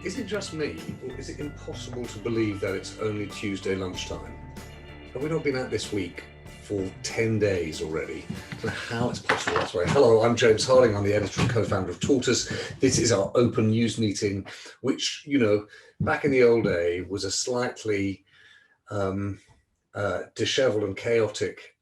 Is it just me, or is it impossible to believe that it's only Tuesday lunchtime? Have we not been out this week for 10 days already? I don't know how it's possible. That's right. Hello, I'm James Harding. I'm the editor and co-founder of Tortoise. This is our open news meeting, which, you know, back in the old day was a slightly dishevelled and chaotic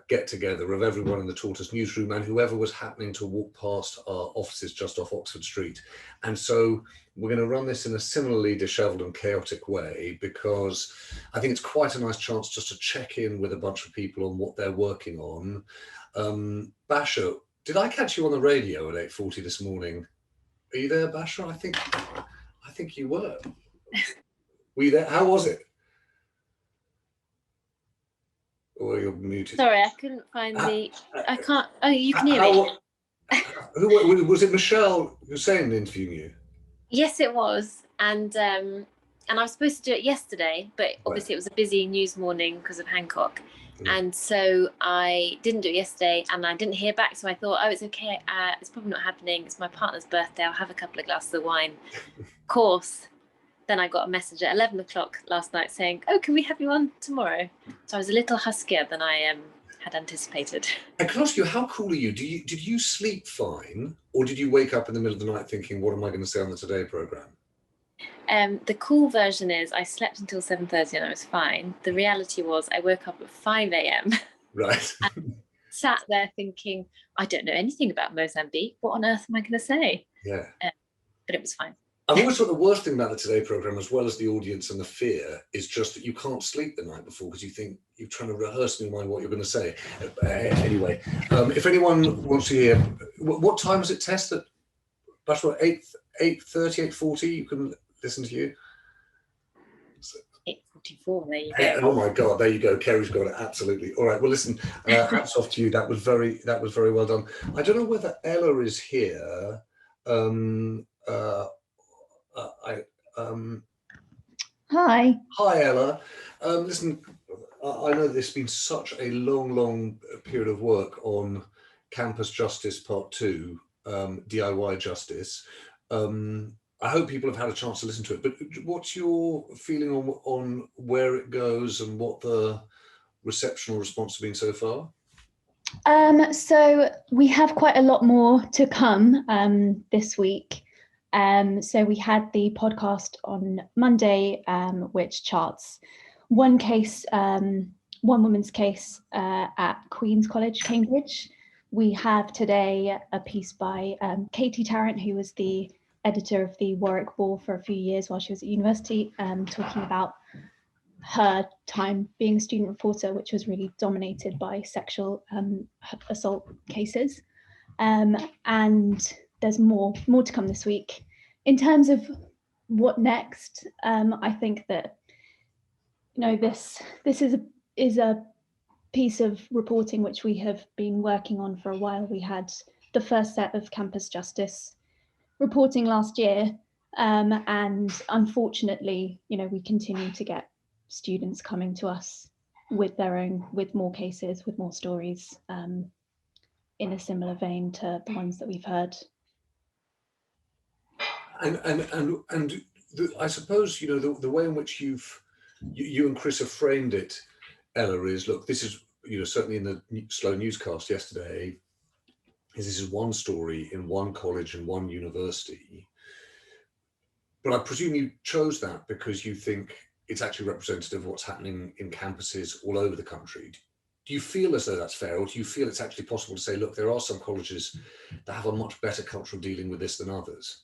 get-together of everyone in the Tortoise newsroom and whoever was happening to walk past our offices just off Oxford Street. And so we're going to run this in a similarly dishevelled and chaotic way, because I think it's quite a nice chance just to check in with a bunch of people on what they're working on. Basha, did I catch you on the radio at 8:40 this morning? Are you there, Basha? I think you were. Were you there? How was it? Oh, you're muted. Sorry, I couldn't find I can't. Oh, you can hear me. Who was it? Michelle Hussein interviewing you? Yes, it was, and I was supposed to do it yesterday, but obviously it was a busy news morning because of Hancock, and so I didn't do it yesterday, and I didn't hear back. So I thought, oh, it's okay. It's probably not happening. It's my partner's birthday. I'll have a couple of glasses of wine. Of course. Then I got a message at 11 o'clock last night saying, oh, can we have you on tomorrow? So I was a little huskier than I had anticipated. I can ask you, how cool are you? Did you sleep fine, or did you wake up in the middle of the night thinking, what am I going to say on the Today programme? The cool version is I slept until 7:30 and I was fine. The reality was I woke up at 5 a.m. Right. and sat there thinking, I don't know anything about Mozambique. What on earth am I going to say? Yeah. But it was fine. I've always thought the worst thing about the Today programme, as well as the audience and the fear, is just that you can't sleep the night before because you think you're trying to rehearse in your mind what you're going to say. Anyway, if anyone wants to hear, what time was it tested? That's what, 8:30, 8:40, you can listen to you? 8:44, there you go. Oh my God, there you go. Kerry's got it, absolutely. All right, well, listen, hats off to you. That was very well done. I don't know whether Ella is here. Hi. Hi, Ella. Listen, I know there's been such a long period of work on Campus Justice Part 2, DIY Justice. I hope people have had a chance to listen to it, but what's your feeling on where it goes and what the reception or response has been so far? So we have quite a lot more to come this week. So we had the podcast on Monday, which charts one woman's case at Queen's College, Cambridge. We have today a piece by Katie Tarrant, who was the editor of the Warwick Ball for a few years while she was at university, talking about her time being a student reporter, which was really dominated by sexual assault cases. And there's more to come this week. In terms of what next, I think that this is a piece of reporting which we have been working on for a while. We had the first set of Campus Justice reporting last year, and unfortunately, we continue to get students coming to us with more cases, with more stories, in a similar vein to the ones that we've heard. And I suppose the way in which you and Chris have framed it, Ella, is, look, this is certainly in the Slow newscast yesterday, this is one story in one college and one university, but I presume you chose that because you think it's actually representative of what's happening in campuses all over the country. Do you feel as though that's fair, or do you feel it's actually possible to say, look, there are some colleges that have a much better culture of dealing with this than others?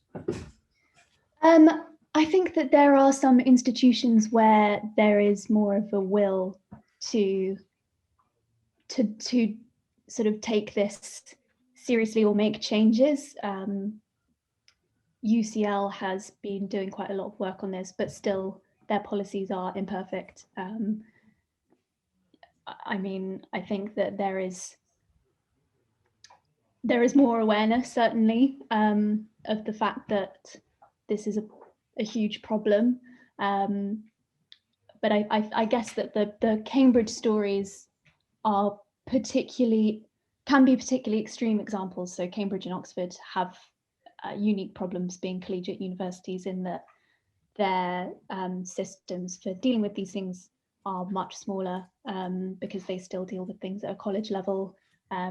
I think that there are some institutions where there is more of a will to sort of take this seriously or make changes. UCL has been doing quite a lot of work on this, but still their policies are imperfect. I think that there is more awareness, certainly, of the fact that this is a huge problem. But I guess that the Cambridge stories are can be particularly extreme examples. So Cambridge and Oxford have unique problems being collegiate universities in that their systems for dealing with these things are much smaller, because they still deal with things at a college level,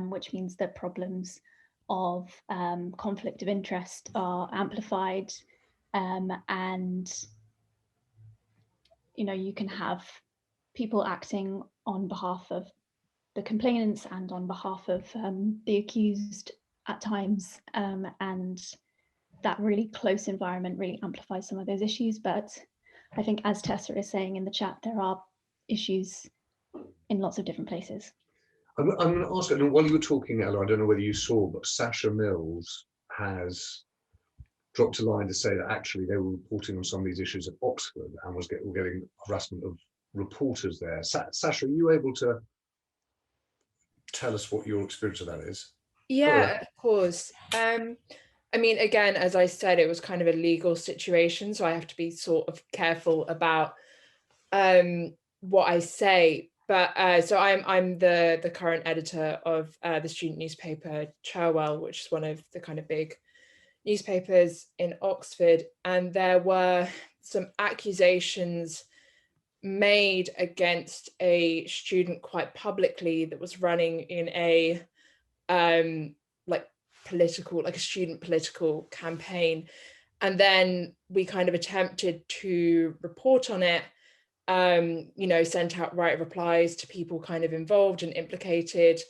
which means that problems of conflict of interest are amplified, and you can have people acting on behalf of the complainants and on behalf of the accused at times, and that really close environment really amplifies some of those issues. But I think, as Tessa is saying in the chat, there are issues in lots of different places. I'm going to ask, and while you were talking, Ella, I don't know whether you saw, but Sasha Mills has dropped a line to say that actually they were reporting on some of these issues at Oxford and were getting harassment of reporters there. Sasha, are you able to tell us what your experience of that is? Yeah, of course. I mean, again, as I said, it was kind of a legal situation, so I have to be sort of careful about what I say. But so I'm the current editor of the student newspaper Cherwell, which is one of the kind of big newspapers in Oxford, and there were some accusations made against a student quite publicly that was running in a like a student political campaign. And then we kind of attempted to report on it, sent out right replies to people kind of involved and implicated,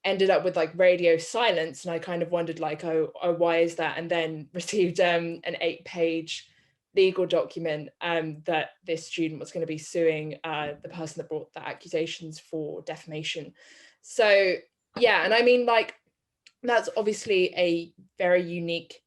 ended up with like radio silence. And I kind of wondered like, oh, why is that? And then received an 8-page legal document that this student was going to be suing the person that brought the accusations for defamation. So yeah, and I mean, like, that's obviously a very unique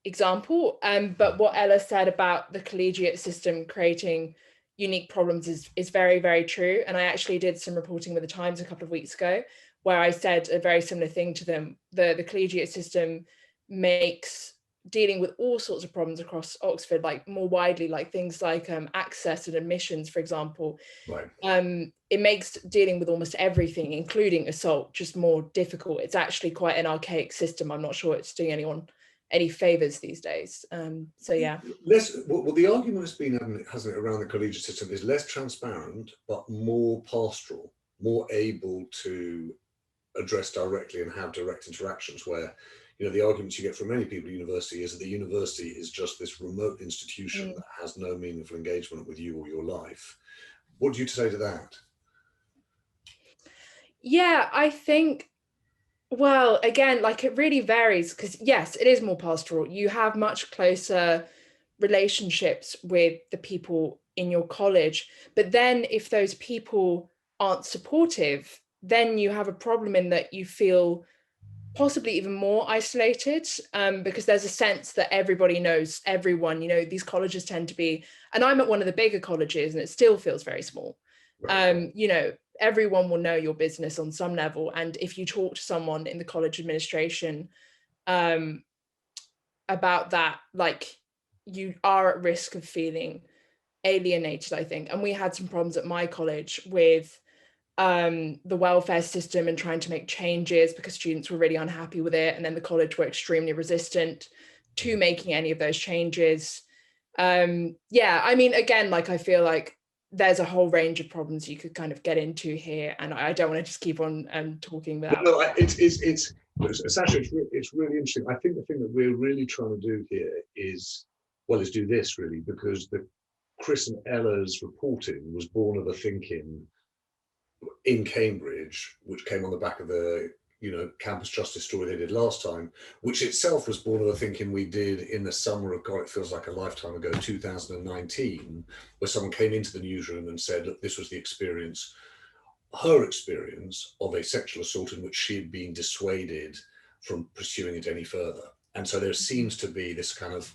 example, but what Ella said about the collegiate system creating unique problems is very, very true. And I actually did some reporting with the Times a couple of weeks ago where I said a very similar thing to them. The collegiate system makes dealing with all sorts of problems across Oxford, like more widely, like things like access and admissions, for example. Right. It makes dealing with almost everything, including assault, just more difficult. It's actually quite an archaic system. I'm not sure it's doing anyone any favors these days. So yeah. Well, the argument has been, hasn't it, around the collegiate system is less transparent, but more pastoral, more able to address directly and have direct interactions, where the arguments you get from many people at university is that the university is just this remote institution that has no meaningful engagement with you or your life. What do you say to that? Yeah, I think, well, again, like it really varies because yes, it is more pastoral. You have much closer relationships with the people in your college. But then if those people aren't supportive, then you have a problem in that you feel possibly even more isolated, because there's a sense that everybody knows everyone. These colleges tend to be, and I'm at one of the bigger colleges and it still feels very small. Right. Everyone will know your business on some level. And if you talk to someone in the college administration about that, like, you are at risk of feeling alienated, I think. And we had some problems at my college with the welfare system and trying to make changes because students were really unhappy with it. And then the college were extremely resistant to making any of those changes. Yeah, I mean, again, like, I feel like there's a whole range of problems you could kind of get into here. And I don't want to just keep on talking without. No, Sasha, it's really interesting. I think the thing that we're really trying to do here is do this really, because Chris and Ella's reporting was born of a thinking in Cambridge, which came on the back of the campus justice story they did last time, which itself was born of the thinking we did in the summer of, God, it feels like a lifetime ago, 2019, where someone came into the newsroom and said, look, this was the experience, her experience of a sexual assault in which she had been dissuaded from pursuing it any further. And so there seems to be this kind of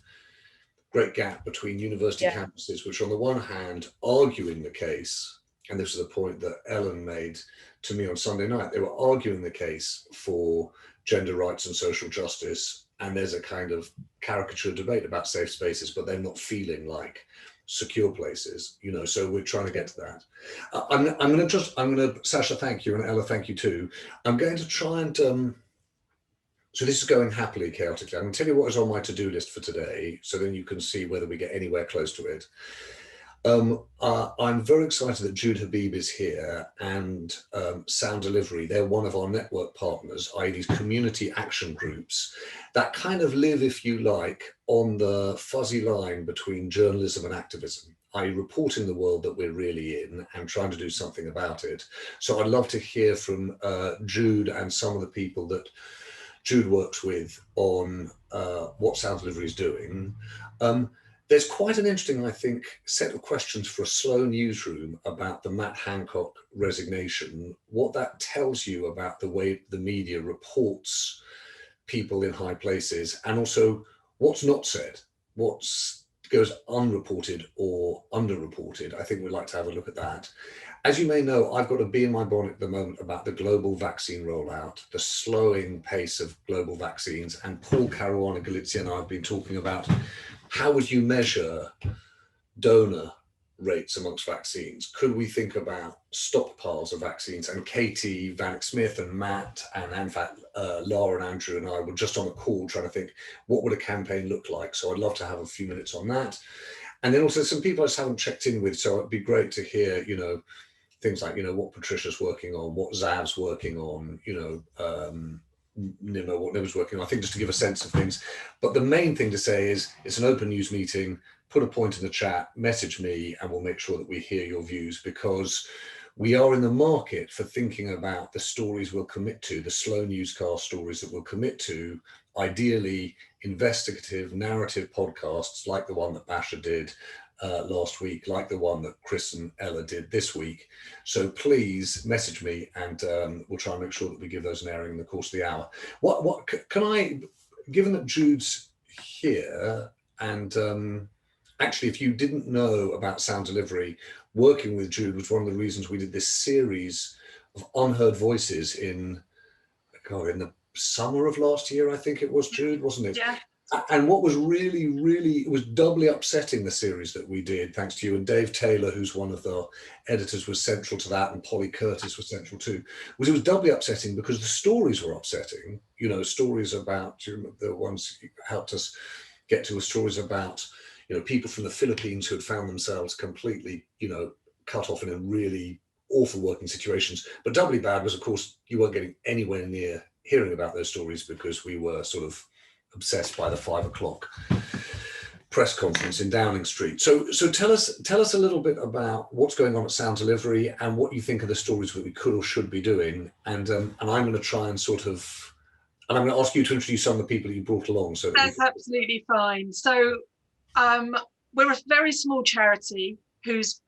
great gap between university campuses, which on the one hand arguing the case, and this is a point that Ellen made to me on Sunday night, they were arguing the case for gender rights and social justice, and there's a kind of caricature debate about safe spaces, but they're not feeling like secure places, so we're trying to get to that. I'm going to Sasha, thank you, and Ella, thank you too. I'm going to try and So this is going happily, chaotically. I'm going to tell you what is on my to-do list for today, so then you can see whether we get anywhere close to it. I'm very excited that Jude Habib is here, and Sound Delivery. They're one of our network partners, i.e. these community action groups that kind of live, if you like, on the fuzzy line between journalism and activism, i.e. reporting the world that we're really in and trying to do something about it. So I'd love to hear from Jude and some of the people that Jude works with on what Sound Delivery is doing. There's quite an interesting, I think, set of questions for a slow newsroom about the Matt Hancock resignation, what that tells you about the way the media reports people in high places, and also what's not said, what goes unreported or underreported. I think we'd like to have a look at that. As you may know, I've got a bee in my bonnet at the moment about the global vaccine rollout, the slowing pace of global vaccines, and Paul Caruana Galizia and I have been talking about how would you measure donor rates amongst vaccines? Could we think about stockpiles of vaccines? And Katie Vanek-Smith and Matt, and in fact, Lara and Andrew and I were just on a call trying to think, what would a campaign look like? So I'd love to have a few minutes on that. And then also some people I just haven't checked in with. So it'd be great to hear, things like, what Patricia's working on, what Zav's working on, Nimo, what Nimo's working on, I think, just to give a sense of things. But the main thing to say is it's an open news meeting. Put a point in the chat, message me, and we'll make sure that we hear your views, because we are in the market for thinking about the stories we'll commit to, the slow newscast stories that we'll commit to, ideally investigative narrative podcasts like the one that Basha did last week, like the one that Chris and Ella did this week. So please message me, and we'll try and make sure that we give those an airing in the course of the hour. What can I, given that Jude's here, and actually, if you didn't know about Sound Delivery, working with Jude was one of the reasons we did this series of unheard voices in the summer of last year, I think it was, Jude, wasn't it? Yeah. And what was really, it was doubly upsetting, the series that we did, thanks to you, and Dave Taylor, who's one of the editors, was central to that, and Polly Curtis was central too, it was doubly upsetting because the stories were upsetting, stories about, the ones who helped us get to, stories about, people from the Philippines who had found themselves completely, cut off in really awful working situations. But doubly bad was, of course, you weren't getting anywhere near hearing about those stories because we were sort of obsessed by the 5 o'clock press conference in Downing Street. So tell us a little bit about what's going on at Sound Delivery and what you think are the stories that we could or should be doing. And I'm going to try and and I'm going to ask you to introduce some of the people you brought along. So that's absolutely fine. So we're a very small charity who's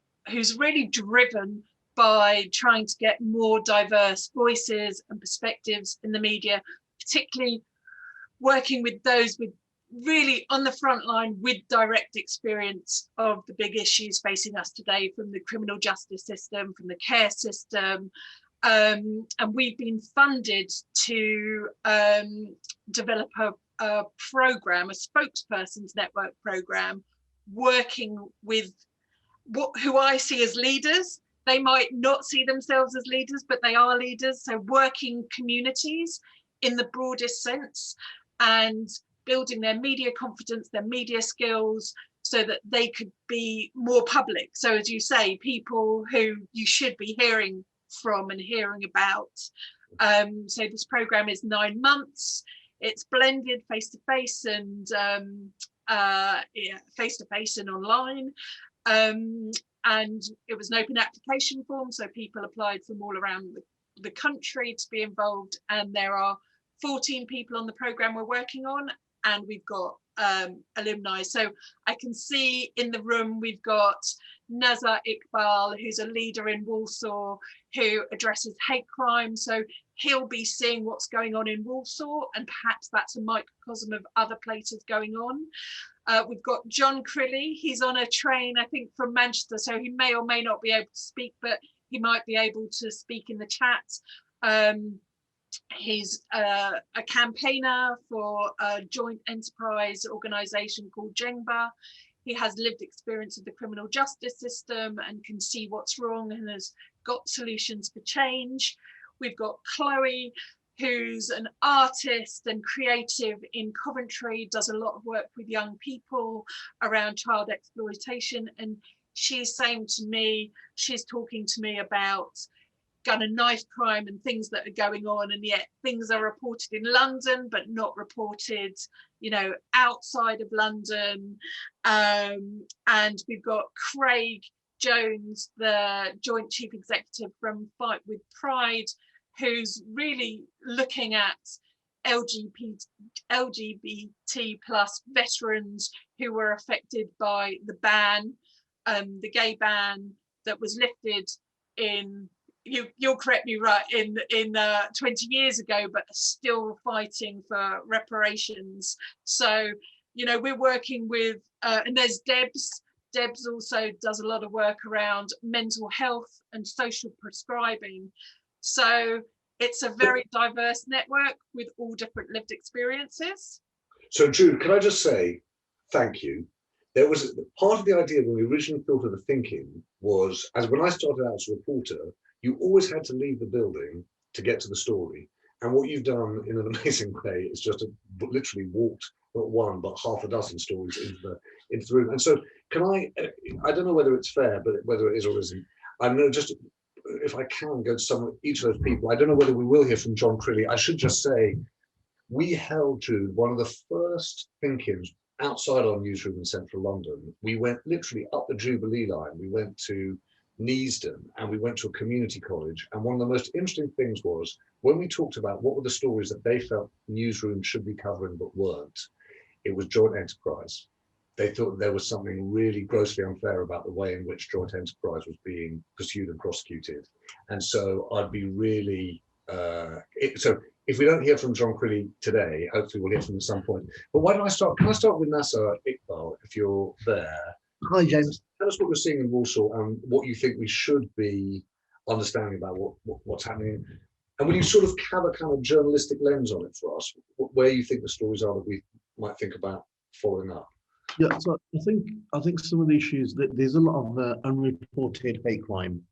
really driven by trying to get more diverse voices and perspectives in the media, particularly working with those with really on the front line with direct experience of the big issues facing us today, from the criminal justice system, from the care system. And we've been funded to develop a program, a spokesperson's network program, working with who I see as leaders. They might not see themselves as leaders, but they are leaders. So working communities in the broadest sense, and building their media confidence, their media skills, so that they could be more public. So as you say, people who you should be hearing from and hearing about. So this program is 9 months. It's blended face-to-face and face-to-face and online. And it was an open application form, so people applied from all around the country to be involved. And there are 14 people on the program we're working on, and we've got alumni. So I can see in the room we've got Nazar Iqbal, who's a leader in Walsall, who addresses hate crime. So he'll be seeing what's going on in Walsall, and perhaps that's a microcosm of other places going on. We've got John Crilley. He's on a train, I think, from Manchester, so he may or may not be able to speak, but he might be able to speak in the chat. He's a campaigner for a joint enterprise organisation called Jengba. He has lived experience of the criminal justice system and can see what's wrong and has got solutions for change. We've got Chloe, who's an artist and creative in Coventry, does a lot of work with young people around child exploitation. And she's saying to me, she's talking to me about gun and knife crime and things that are going on, and yet things are reported in London but not reported, you know, outside of London. And we've got Craig Jones, the Joint Chief Executive from Fight with Pride, who's really looking at LGBT plus veterans who were affected by the ban, the gay ban that was lifted in, you'll correct me, right, in 20 years ago, but are still fighting for reparations. So, you know, we're working with, and there's Debs. Debs also does a lot of work around mental health and social prescribing. So it's a very diverse network with all different lived experiences. So Jude, can I just say thank you? There was part of the idea when we originally thought of the thinking was, as when I started out as a reporter, you always had to leave the building to get to the story. And what you've done in an amazing way is just literally walked not one, but half a dozen stories into the room. And so can I don't know whether it's fair, but whether it is or isn't, I know just, if I can go to each of those people, I don't know whether we will hear from John Crilley. I should just say, we held to one of the first thinkings outside our newsroom in central London. We went literally up the Jubilee line. We went to Neasden and we went to a community college. And one of the most interesting things was when we talked about what were the stories that they felt newsrooms should be covering but weren't, it was joint enterprise. They thought there was something really grossly unfair about the way in which joint enterprise was being pursued and prosecuted. And so I'd be really, so if we don't hear from John Crilley today, hopefully we'll hear from him at some point. But why don't I start? Can I start with Nasser Iqbal, if you're there? Hi, James. Tell us what you're seeing in Walsall and what you think we should be understanding about what's happening. And will you sort of have a kind of journalistic lens on it for us, where you think the stories are that we might think about following up? Yeah, so I think some of the issues that there's a lot of unreported hate crime,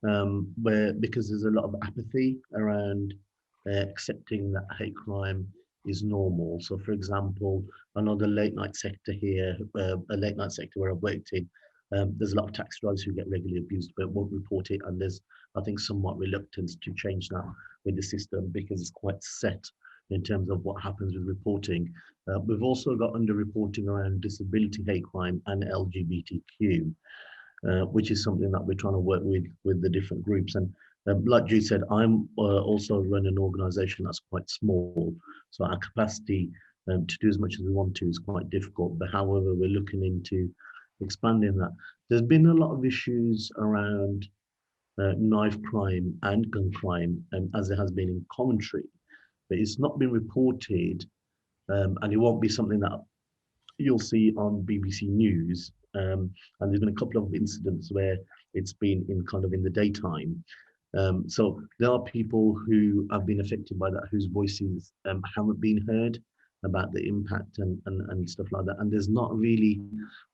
where because there's a lot of apathy around accepting that hate crime is normal. So, for example, I know the late night sector here, a late night sector where I've worked in, there's a lot of taxi drivers who get regularly abused but won't report it, and there's, I think, somewhat reluctance to change that with the system because it's quite set in terms of what happens with reporting. We've also got underreporting around disability hate crime and LGBTQ, which is something that we're trying to work with the different groups. And like Jude said, I'm also run an organisation that's quite small, so our capacity to do as much as we want to is quite difficult. But however, we're looking into expanding that. There's been a lot of issues around knife crime and gun crime, as there has been in Coventry, but it's not been reported, and it won't be something that you'll see on BBC News. And there's been a couple of incidents where it's been in kind of in the daytime. So there are people who have been affected by that, whose voices haven't been heard about the impact and stuff like that. And there's not really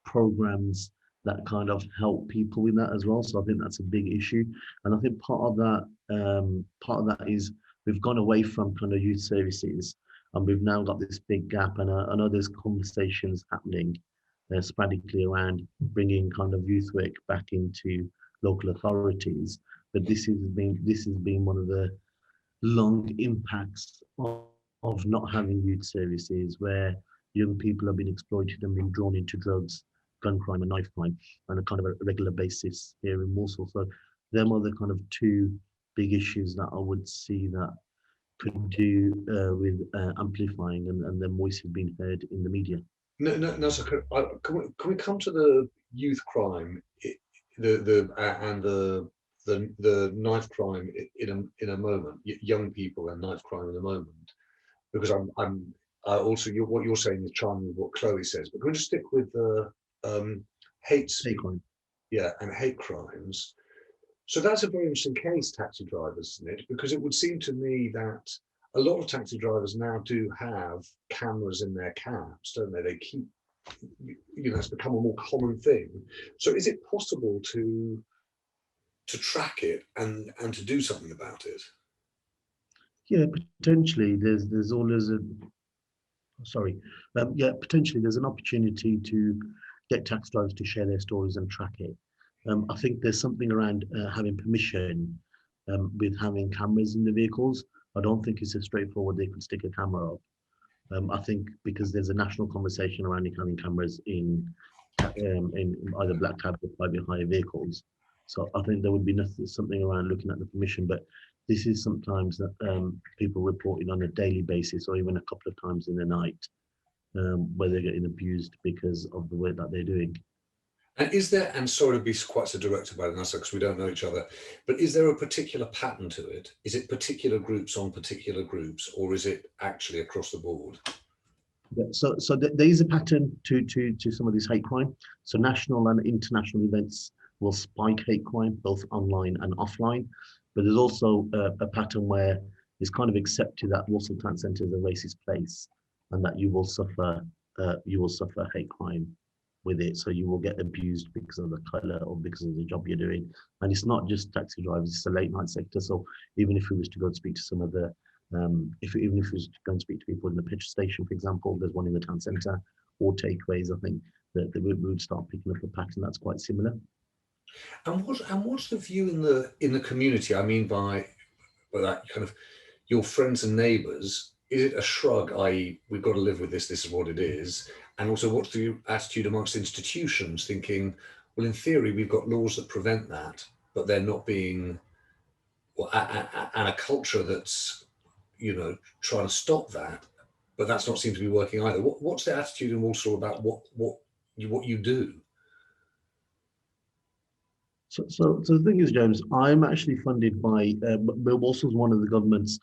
programs that kind of help people with that as well. So I think that's a big issue. And I think part of that is we've gone away from kind of youth services, and we've now got this big gap. And I know there's conversations happening sporadically around bringing kind of youth work back into local authorities. But this has been one of the long impacts of not having youth services, where young people have been exploited and been drawn into drugs, gun crime and knife crime on a kind of a regular basis here in Walsall. So them are the kind of two big issues that I would see that could do with amplifying and their voices being heard in the media. No. So can we come to the youth crime, the knife crime in a moment, young people and knife crime in a moment, because I also what you're saying is chiming with what Chloe says. But can we just stick with the hate crime? Yeah, and hate crimes. So that's a very interesting case, taxi drivers, isn't it? Because it would seem to me that a lot of taxi drivers now do have cameras in their cabs, don't they? They keep, it's become a more common thing. So is it possible to track it and to do something about it? Yeah, potentially. There's always a potentially there's an opportunity to get taxi drivers to share their stories and track it. I think there's something around having permission with having cameras in the vehicles. I don't think it's as straightforward they could stick a camera up. I think because there's a national conversation around having cameras in either black cab or private hire vehicles. So I think there would be something around looking at the permission, but this is sometimes that people reporting on a daily basis or even a couple of times in the night where they're getting abused because of the work that they're doing. And is there, and sorry to be quite so direct about it, Nasa, because we don't know each other, but is there a particular pattern to it? Is it particular groups on particular groups, or is it actually across the board? Yeah, so there is a pattern to some of this hate crime. So national and international events will spike hate crime, both online and offline. But there's also a pattern where it's kind of accepted that Walsall Town Centre is a racist place, and that you will suffer hate crime with it. So you will get abused because of the colour or because of the job you're doing. And it's not just taxi drivers; it's the late night sector. So even if we was to go and speak to some of the even if we was to go and speak to people in the petrol station, for example, there's one in the town centre, or takeaways, I think that we would start picking up a pattern that's quite similar. And what's the view in the community? I mean, by that kind of your friends and neighbours. Is it a shrug, i.e., we've got to live with this, this is what it is? And also, what's the attitude amongst institutions thinking, well, in theory, we've got laws that prevent that, but they're not being, well, and a culture that's, trying to stop that, but that's not seem to be working either. What's the attitude in Walsall about what you do? So the thing is, James, I'm actually funded by Walsall's one of the government's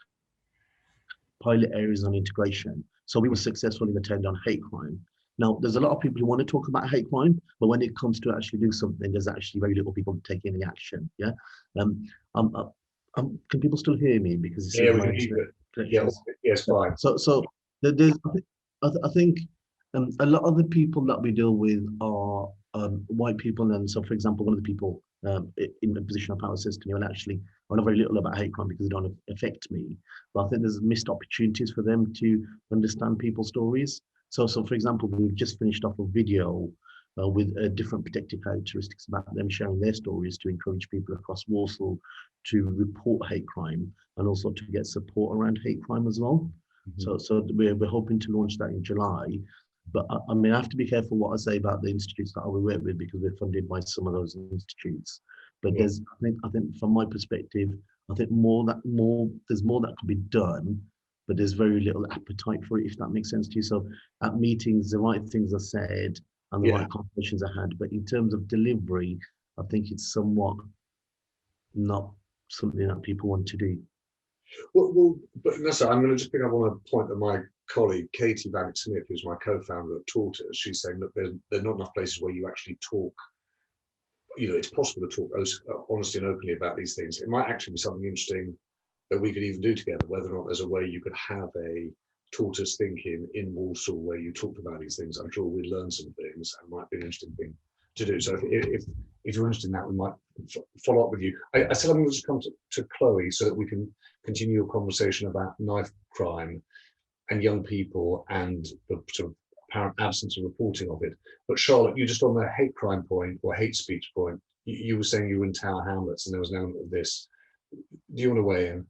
pilot areas on integration. So we were successful in the tender on hate crime. Now, there's a lot of people who want to talk about hate crime, but when it comes to actually do something, there's actually very little people taking any action. Yeah. Can people still hear me? Because Yeah, we can hear you. Yes, fine. So there's, I think a lot of the people that we deal with are white people, and so, for example, one of the people in a position of power says to me, well, actually, I know very little about hate crime because it don't affect me. But I think there's missed opportunities for them to understand people's stories. So for example, we've just finished off a video with different protective characteristics about them sharing their stories to encourage people across Walsall to report hate crime and also to get support around hate crime as well. Mm-hmm. So we're hoping to launch that in July. But I mean, I have to be careful what I say about the institutes that we work with because we're funded by some of those institutes. But yeah. I think from my perspective, I think there's more that could be done, but there's very little appetite for it, if that makes sense to you. So at meetings, the right things are said and the right conversations are had. But in terms of delivery, I think it's somewhat not something that people want to do. Well, but Nessa, I'm going to just pick up on a point that my colleague Katie Vanek-Smith, who's my co-founder at Tortoise, she's saying that there are not enough places where you actually talk. It's possible to talk honestly and openly about these things. It might actually be something interesting that we could even do together, whether or not there's a way you could have a Tortoise thinking in Walsall where you talked about these things. I'm sure we'd learn some things and might be an interesting thing to do. So if you're interested in that, we might follow up with you. I said I'm going to just come to Chloe so that we can continue a conversation about knife crime and young people and the sort of apparent absence of reporting of it. But Charlotte, you just on the hate crime point or hate speech point, you were saying you were in Tower Hamlets and there was an element of this. Do you want to weigh in?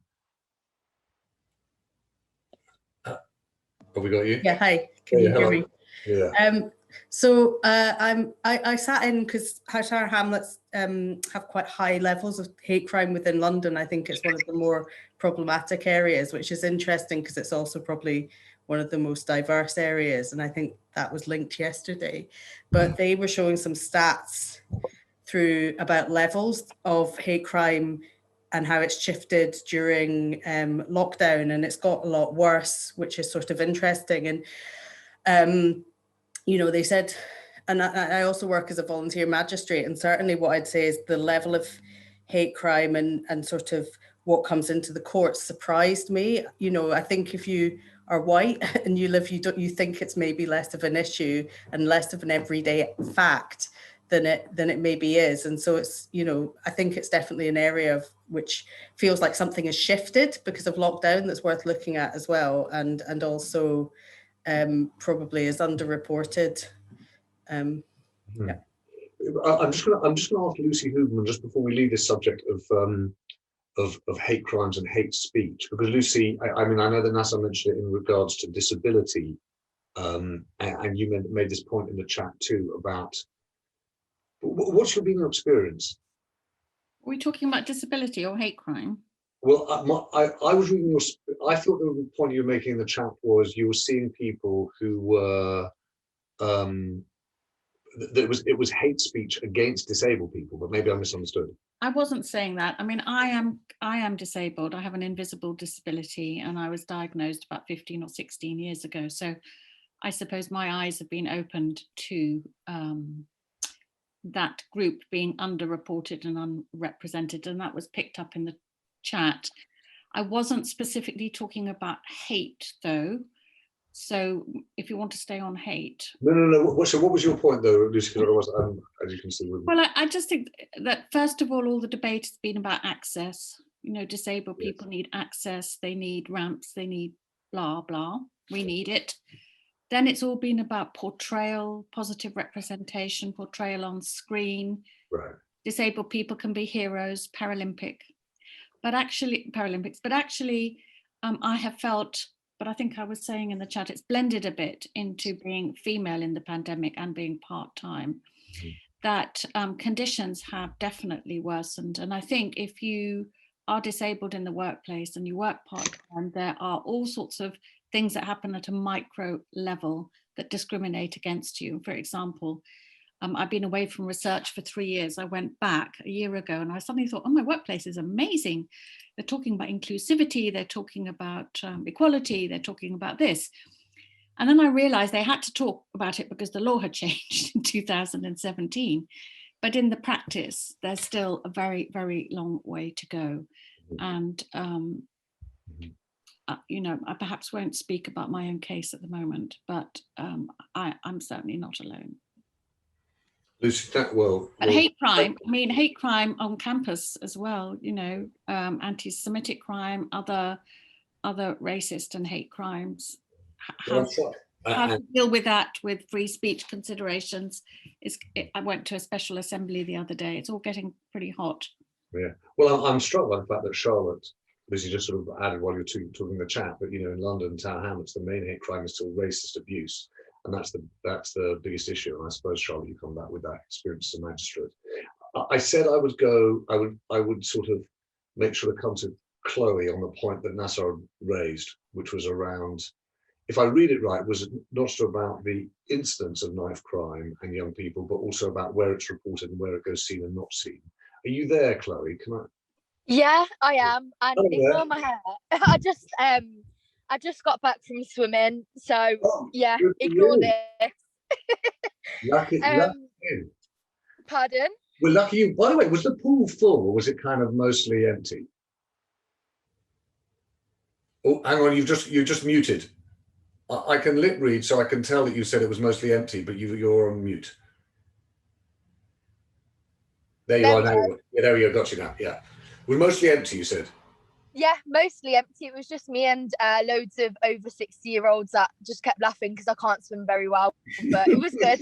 Have we got you? Yeah, hi. Can you hear me? Yeah. So I sat in because Tower Hamlets have quite high levels of hate crime within London. I think it's one of the more problematic areas, which is interesting because it's also probably one of the most diverse areas. And I think that was linked yesterday. But they were showing some stats through about levels of hate crime and how it's shifted during lockdown, and it's got a lot worse, which is sort of interesting. And they said, and I also work as a volunteer magistrate, and certainly what I'd say is the level of hate crime and sort of what comes into the courts surprised me. I think if you are white and you think it's maybe less of an issue and less of an everyday fact than it maybe is. And so it's, you know, I think it's definitely an area of which feels like something has shifted because of lockdown that's worth looking at as well, and also probably is underreported. Yeah. I'm just going to ask Lucy Hoogman, just before we leave this subject of hate crimes and hate speech, because Lucy, I mean, I know that NASA mentioned it in regards to disability, and you made this point in the chat too about what's your been your experience? Are we talking about disability or hate crime? Well, I was reading your. I thought the point you were making in the chat was you were seeing people who were. It was hate speech against disabled people, but maybe I misunderstood. I wasn't saying that. I mean, I am disabled. I have an invisible disability, and I was diagnosed about 15 or 16 years ago. So I suppose my eyes have been opened to that group being underreported and unrepresented, and that was picked up in the chat. I wasn't specifically talking about hate, though. So if you want to stay on hate. No. So what was your point, though, Lucy? Because otherwise, as you can see. Well, I just think that, first of all the debate has been about access. You know, disabled people need access, they need ramps, they need blah, blah. We need it. Then it's all been about portrayal, positive representation, portrayal on screen. Right. Disabled people can be heroes, Paralympics. But actually, I have felt, but I think I was saying in the chat, it's blended a bit into being female in the pandemic and being part-time, that conditions have definitely worsened. And I think if you are disabled in the workplace and you work part-time, there are all sorts of things that happen at a micro level that discriminate against you. For example, I've been away from research for 3 years. I went back a year ago and I suddenly thought, oh, my workplace is amazing. They're talking about inclusivity, they're talking about equality, they're talking about this. And then I realized they had to talk about it because the law had changed in 2017. But in the practice, there's still a very, very long way to go. And, you know, I perhaps won't speak about my own case at the moment, but I'm certainly not alone. Lucy, but hate crime, I mean, hate crime on campus as well, you know, anti-Semitic crime, other racist and hate crimes. How to deal with that with free speech considerations. I went to a special assembly the other day. It's all getting pretty hot. Yeah. Well, I'm struck by the fact that Charlotte, Lucy just sort of added while you're talking in the chat, but, you know, in London, Tower Hamlets, the main hate crime is still racist abuse. And that's the biggest issue. And I suppose, Charlotte, you come back with that experience as a magistrate. I said I would sort of make sure to come to Chloe on the point that Nassar raised, which was around, if I read it right, was not just about the incidence of knife crime and young people, but also about where it's reported and where it goes seen and not seen. Are you there, Chloe? Can I? Yeah, I am. And ignore my hair. I just got back from swimming, so yeah, ignore this. Lucky you. Pardon? Well, lucky you. By the way, was the pool full or was it kind of mostly empty? Oh, hang on, you've just muted. I can lip read, so I can tell that you said it was mostly empty, but you're on mute. There you are now. Yeah, there we go. Got you now. Yeah, we're mostly empty. You said. Yeah, mostly empty. It was just me and loads of over 60-year-olds that just kept laughing because I can't swim very well, but it was good.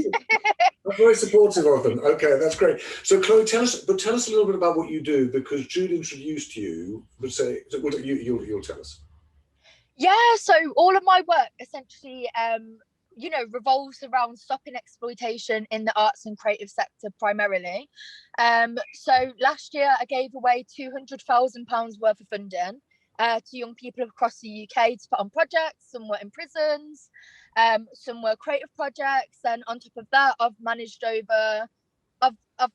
I'm very supportive of them. Okay, that's great. So, Chloe, tell us a little bit about what you do, because Jude introduced you. But you'll tell us. Yeah, so all of my work essentially, you know, revolves around stopping exploitation in the arts and creative sector primarily. So last year I gave away £200,000 worth of funding to young people across the UK to put on projects. Some were in prisons, some were creative projects, and on top of that I've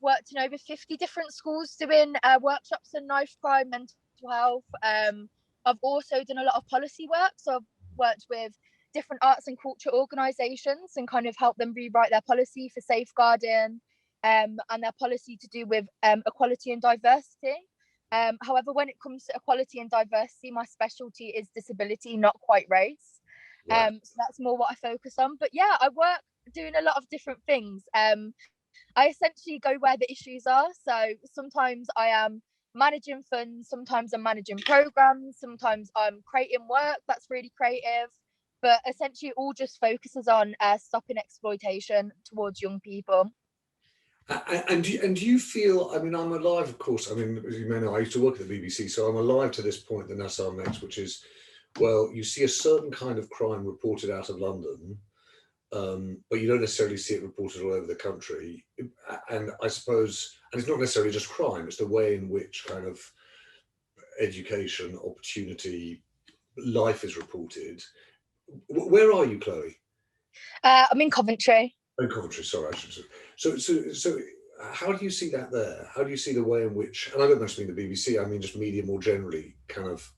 worked in over 50 different schools doing workshops on knife crime, mental health. I've also done a lot of policy work, so I've worked with different arts and culture organisations and kind of help them rewrite their policy for safeguarding and their policy to do with equality and diversity. However, when it comes to equality and diversity, my specialty is disability, not quite race. So that's more what I focus on. But yeah, I work doing a lot of different things. I essentially go where the issues are. So sometimes I am managing funds, sometimes I'm managing programs, sometimes I'm creating work that's really creative. But essentially, it all just focuses on stopping exploitation towards young people. And do you feel, I mean, I'm alive, of course, I mean, as you may know, I used to work at the BBC, so I'm alive to this point that Nassar makes, which is, well, you see a certain kind of crime reported out of London, but you don't necessarily see it reported all over the country. And I suppose, and it's not necessarily just crime, it's the way in which kind of education, opportunity, life is reported. Where are you, Chloe? I'm in Coventry. Oh, Coventry, sorry, I should say. So how do you see that there? How do you see the way in which, and I don't necessarily mean the BBC, I mean just media more generally kind of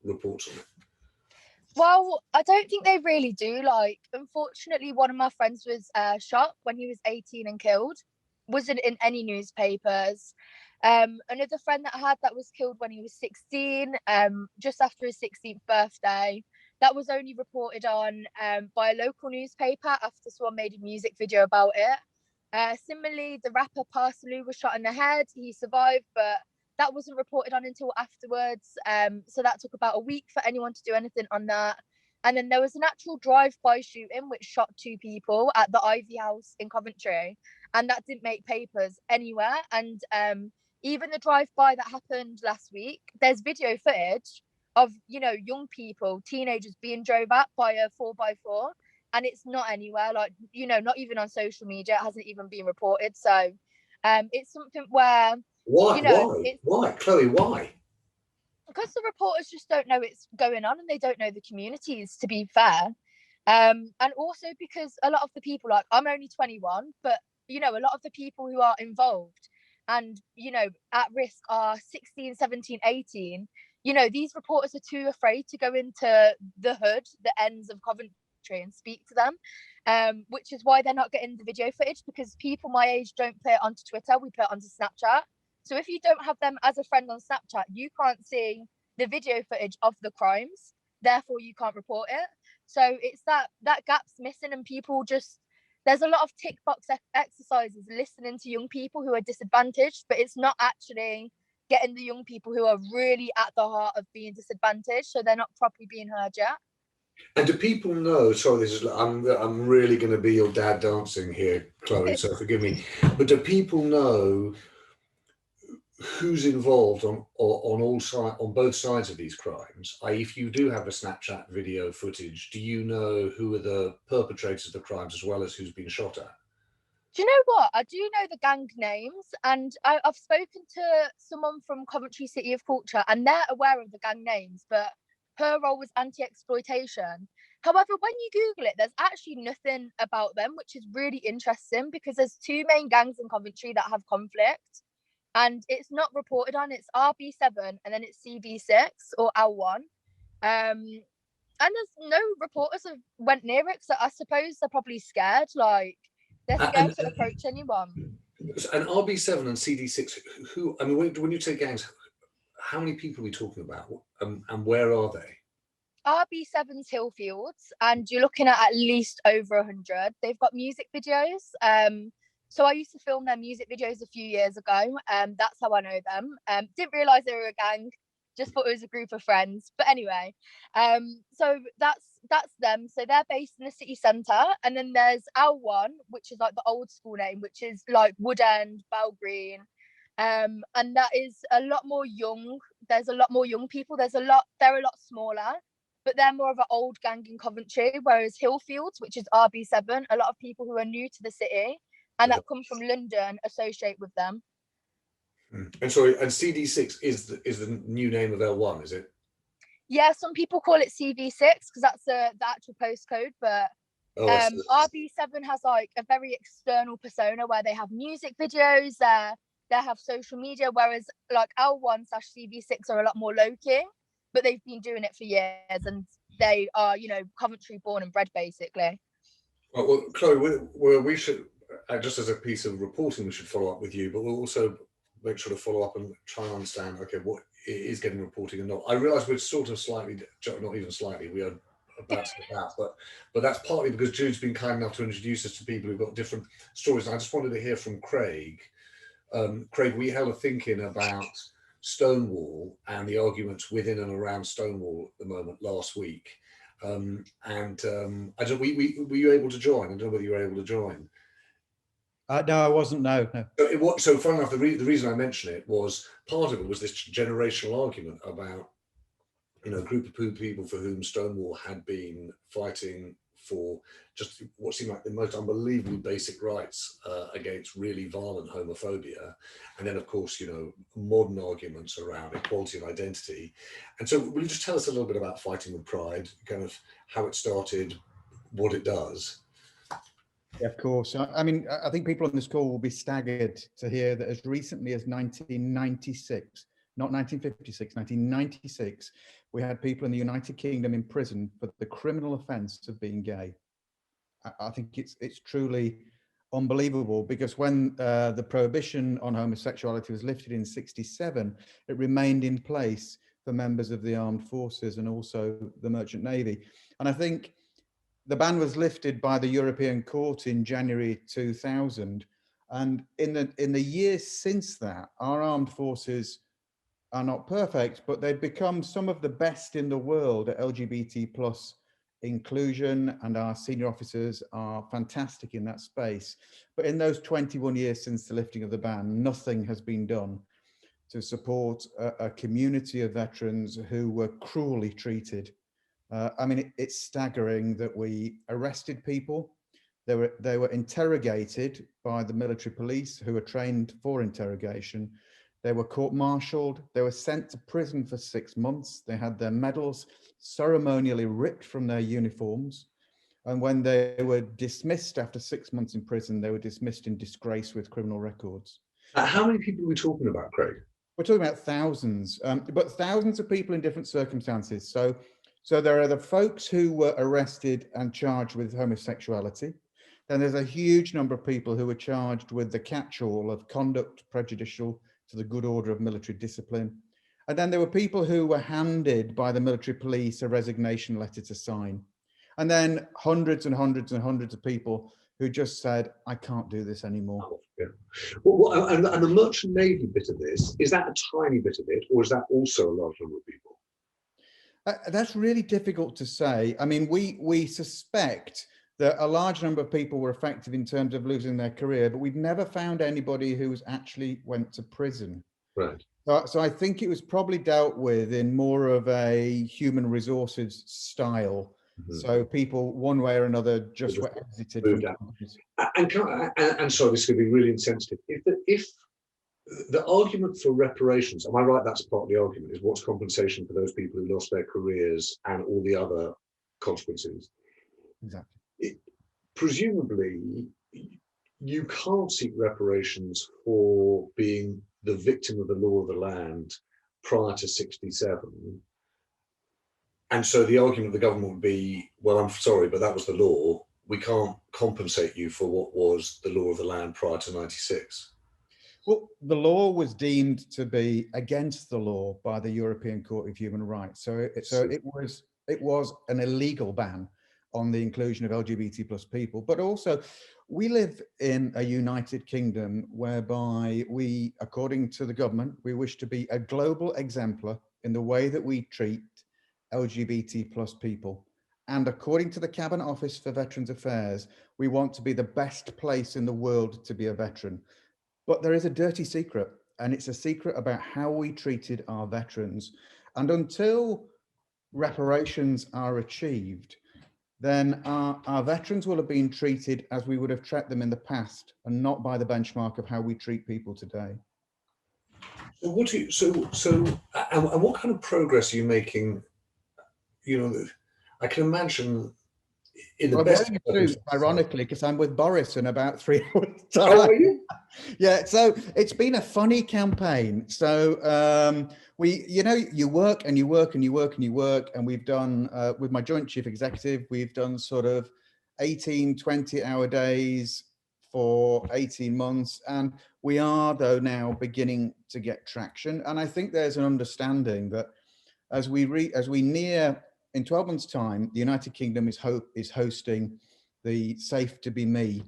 reports on it? Well, I don't think they really do. Like, unfortunately, one of my friends was shot when he was 18 and killed. Wasn't in any newspapers. Another friend that I had that was killed when he was 16, just after his 16th birthday. That was only reported on by a local newspaper after someone made a music video about it. Similarly, the rapper Parsaloo was shot in the head. He survived, but that wasn't reported on until afterwards. So that took about a week for anyone to do anything on that. And then there was an actual drive-by shooting which shot 2 people at the Ivy House in Coventry, and that didn't make papers anywhere. And even the drive-by that happened last week, there's video footage of, you know, young people, teenagers being drove at by a 4x4, and it's not anywhere, like, you know, not even on social media. It hasn't even been reported. So it's something where, Why? you know, Why, Chloe? Why? Because the reporters just don't know what's going on, and they don't know the communities, to be fair. And also because a lot of the people, like, I'm only 21, but, you know, a lot of the people who are involved and, you know, at risk are 16, 17, 18. You know, these reporters are too afraid to go into the hood, the ends of Coventry, and speak to them, which is why they're not getting the video footage, because people my age don't put it onto Twitter, we put it onto Snapchat. So if you don't have them as a friend on Snapchat, you can't see the video footage of the crimes, therefore you can't report it. So it's that gap's missing, and people just, there's a lot of tick box exercises listening to young people who are disadvantaged, but it's not actually getting the young people who are really at the heart of being disadvantaged, so they're not properly being heard yet. And do people know, sorry, this is, I'm really going to be your dad dancing here, Chloe, so forgive me, but do people know who's involved on all sides, on both sides of these crimes? If you do have a Snapchat video footage, do you know who are the perpetrators of the crimes as well as who's been shot at? Do you know what? I do know the gang names, and I've spoken to someone from Coventry City of Culture, and they're aware of the gang names, but her role was anti-exploitation. However, when you Google it, there's actually nothing about them, which is really interesting, because there's 2 main gangs in Coventry that have conflict, and it's not reported on. It's RB7 and then it's CV6 or L1. And there's no reporters have went near it, so I suppose they're probably scared. Like, they're scared to approach anyone. And RB7 and CD6, who, I mean, when you say gangs, how many people are we talking about, and where are they? RB7's Hillfields, and you're looking at least over 100. They've got music videos. So I used to film their music videos a few years ago. That's how I know them. Didn't realise they were a gang. Just thought it was a group of friends. But anyway, so that's them. So they're based in the city centre. And then there's L1, which is like the old school name, which is like Wood End, Bell Green. And that is a lot more young. There's a lot more young people. They're a lot smaller, but they're more of an old gang in Coventry. Whereas Hillfields, which is RB7, a lot of people who are new to the city and that come from London associate with them. And sorry, and CD6 is the new name of L1, is it? Yeah, some people call it CV6 because that's the actual postcode, but RB7 has like a very external persona where they have music videos, they have social media, whereas like L1/CV6 are a lot more low-key, but they've been doing it for years, and they are, you know, Coventry born and bred, basically. Well, Chloe, we should, just as a piece of reporting, we should follow up with you, but we'll also make sure to follow up and try and understand, okay, what is getting reporting and not. I realise we're sort of slightly, not even slightly, we are about that, but that's partly because Jude's been kind enough to introduce us to people who've got different stories. And I just wanted to hear from Craig. Craig, we held a thinking about Stonewall and the arguments within and around Stonewall at the moment last week. I don't, were you able to join? I don't know whether you were able to join. No, I wasn't. No. So funny enough, the reason I mention it was part of it was this generational argument about, you know, a group of people for whom Stonewall had been fighting for just what seemed like the most unbelievably basic rights against really violent homophobia. And then, of course, you know, modern arguments around equality and identity. And so will you just tell us a little bit about Fighting with Pride, kind of how it started, what it does? Yeah, of course. I mean, I think people on this call will be staggered to hear that as recently as 1996, not 1956, 1996, we had people in the United Kingdom in prison for the criminal offence of being gay. I think it's truly unbelievable, because when the prohibition on homosexuality was lifted in '67, it remained in place for members of the armed forces and also the Merchant Navy. And I think the ban was lifted by the European Court in January 2000. And in the years since that, our armed forces are not perfect, but they've become some of the best in the world at LGBT plus inclusion, and our senior officers are fantastic in that space. But in those 21 years since the lifting of the ban, nothing has been done to support a community of veterans who were cruelly treated. I mean, it's staggering that we arrested people. They were interrogated by the military police who were trained for interrogation. They were court-martialed. They were sent to prison for 6 months. They had their medals ceremonially ripped from their uniforms. And when they were dismissed after 6 months in prison, they were dismissed in disgrace with criminal records. How many people are we talking about, Craig? We're talking about thousands, but thousands of people in different circumstances. So there are the folks who were arrested and charged with homosexuality. Then there's a huge number of people who were charged with the catch-all of conduct prejudicial to the good order of military discipline. And then there were people who were handed by the military police a resignation letter to sign. And then hundreds and hundreds and hundreds of people who just said, I can't do this anymore. Oh, yeah. Well, and the Merchant Navy bit of this, is that a tiny bit of it, or is that also a large number of people? That's really difficult to say. I mean, we suspect that a large number of people were affected in terms of losing their career, but we've never found anybody who's actually went to prison. Right. So I think it was probably dealt with in more of a human resources style. Mm-hmm. So people, one way or another, just were exited from companies. And sorry, this is going to be really insensitive. If the argument for reparations, am I right? That's part of the argument, is what's compensation for those people who lost their careers and all the other consequences. Exactly. Presumably, you can't seek reparations for being the victim of the law of the land prior to '67. And so the argument of the government would be, well, I'm sorry, but that was the law. We can't compensate you for what was the law of the land prior to '96. Well, the law was deemed to be against the law by the European Court of Human Rights. So it was an illegal ban on the inclusion of LGBT plus people. But also, we live in a United Kingdom whereby we, according to the government, we wish to be a global exemplar in the way that we treat LGBT plus people. And according to the Cabinet Office for Veterans Affairs, we want to be the best place in the world to be a veteran. But there is a dirty secret, and it's a secret about how we treated our veterans. And until reparations are achieved, then our veterans will have been treated as we would have treated them in the past, and not by the benchmark of how we treat people today. So and what kind of progress are you making? You know, I can imagine in the best true, ironically, because I'm with Boris in about 3 hours time. Oh, are you? Yeah, so it's been a funny campaign. So you work and you work and you work and you work, and we've done with my joint chief executive, we've done sort of 18, 20-hour days for 18 months, and we are though now beginning to get traction. And I think there's an understanding that as we near in 12 months' time, the United Kingdom is hosting the Safe to Be Me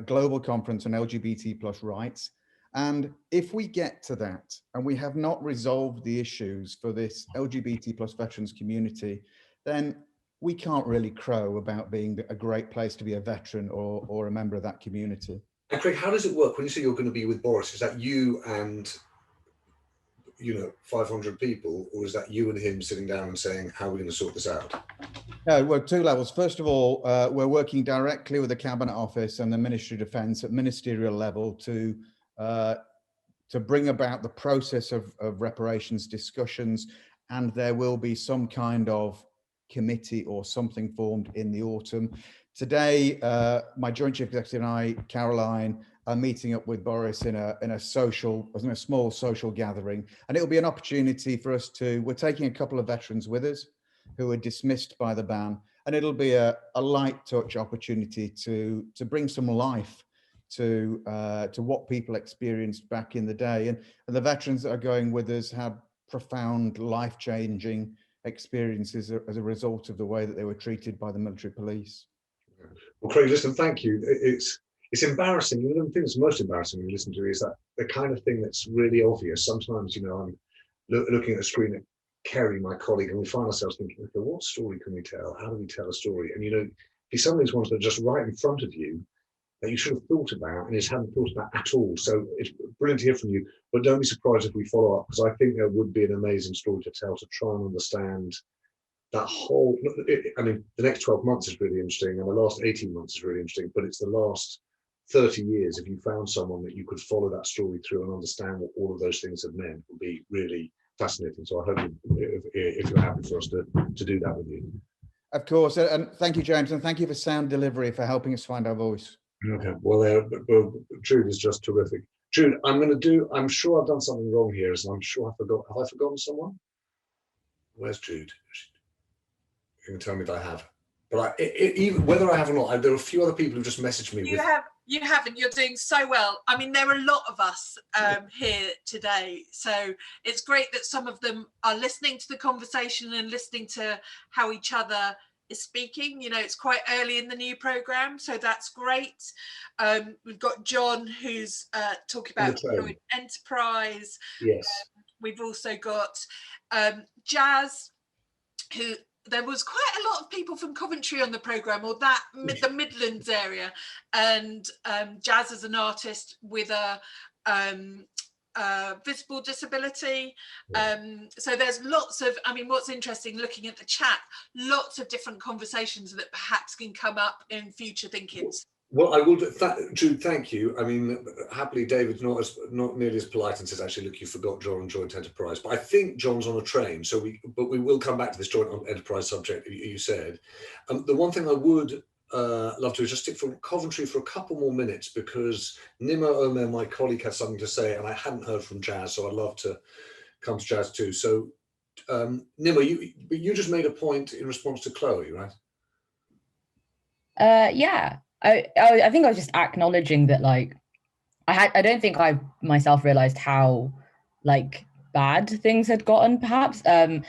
global conference on LGBT plus rights. And if we get to that and we have not resolved the issues for this LGBT plus veterans community, then we can't really crow about being a great place to be a veteran or a member of that community. And Craig, how does it work when you say you're going to be with Boris? Is that you and 500 people, or is that you and him sitting down and saying, how are we going to sort this out? No, well, two levels. First of all, we're working directly with the Cabinet Office and the Ministry of Defence at ministerial level to bring about the process of reparations discussions, and there will be some kind of committee or something formed in the autumn. Today, my Joint Chief Executive and I, Caroline, are meeting up with Boris in a small social gathering, and it'll be an opportunity for us we're taking a couple of veterans with us who are dismissed by the ban, and it'll be a light touch opportunity to bring some life to what people experienced back in the day. And the veterans that are going with us have profound life-changing experiences as a result of the way that they were treated by the military police. Well, Craig, listen, thank you. It's embarrassing. One of the things that's most embarrassing when you listen to it is that the kind of thing that's really obvious. Sometimes, I'm looking at the screen at Kerry, my colleague, and we find ourselves thinking, okay, what story can we tell? How do we tell a story? And if some of these ones that are just right in front of you that you should have thought about and just haven't thought about at all. So it's brilliant to hear from you, but don't be surprised if we follow up, because I think there would be an amazing story to tell to try and understand that whole, the next 12 months is really interesting, and the last 18 months is really interesting, but it's the last 30 years, if you found someone that you could follow that story through and understand what all of those things have meant, would be really fascinating. So I hope if you're happy for us to do that with you. Of course, and thank you, James, and thank you for sound delivery, for helping us find our voice. Okay, well, Jude is just terrific. Jude, I'm sure I've done something wrong here, so I'm sure have I forgotten someone? Where's Jude? You can tell me that I have. But even whether I have or not, there are a few other people who just messaged me. You haven't. You're doing so well. I mean, there are a lot of us here today, so it's great that some of them are listening to the conversation and listening to how each other is speaking. It's quite early in the new programme, so that's great. We've got John, who's talking about joint enterprise. Yes. We've also got Jazz, who there was quite a lot of people from Coventry on the programme, or the Midlands area, and Jazz is an artist with a visible disability. So there's lots of, what's interesting looking at the chat, lots of different conversations that perhaps can come up in future thinkings. Well, I will do Jude, thank you. Happily, David's not nearly as polite and says, actually, look, you forgot John and joint enterprise. But I think John's on a train, so we will come back to this joint enterprise subject you said. The one thing I would love to is just stick from Coventry for a couple more minutes, because Nima Omer, my colleague, has something to say, and I hadn't heard from Jazz, so I'd love to come to Jazz too. So, Nima, you just made a point in response to Chloe, right? Yeah. I think I was just acknowledging that, I don't think I myself realized how bad things had gotten, perhaps. I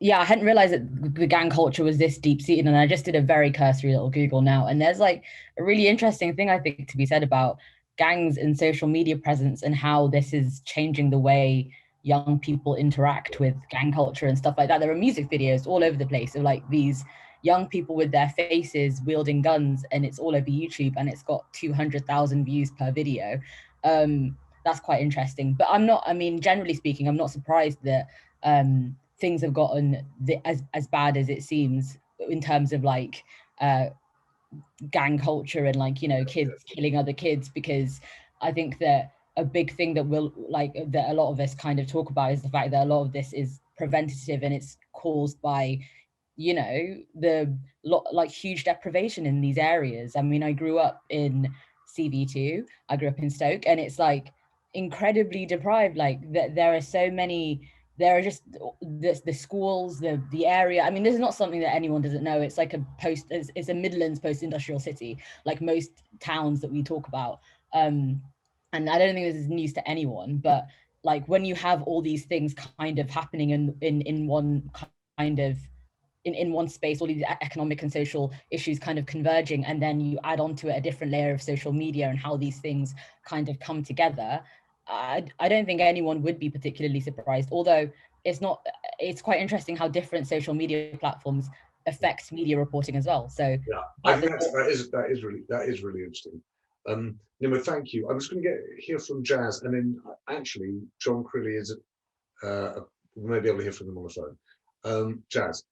hadn't realized that the gang culture was this deep seated, and I just did a very cursory little Google now, and there's a really interesting thing I think to be said about gangs and social media presence and how this is changing the way young people interact with gang culture and stuff like that. There are music videos all over the place of these young people with their faces wielding guns, and it's all over YouTube, and it's got 200,000 views per video. That's quite interesting. But generally speaking, I'm not surprised that things have gotten as bad as it seems in terms of gang culture and kids killing other kids, because I think that a big thing that that a lot of us kind of talk about is the fact that a lot of this is preventative, and it's caused by huge deprivation in these areas. I grew up in CV2, I grew up in Stoke, and it's incredibly deprived. There are so many, there are just the schools, the area. This is not something that anyone doesn't know. It's it's a Midlands post-industrial city, like most towns that we talk about. And I don't think this is news to anyone, but when you have all these things kind of happening in one kind of in one space, all these economic and social issues kind of converging, and then you add onto it a different layer of social media and how these things kind of come together, I don't think anyone would be particularly surprised, although it's quite interesting how different social media platforms affect media reporting as well. So yeah, I think that is really interesting. Nima, thank you. I'm just going to hear from Jazz, and then actually John Crilley is we may be able to hear from them on the phone. Jazz.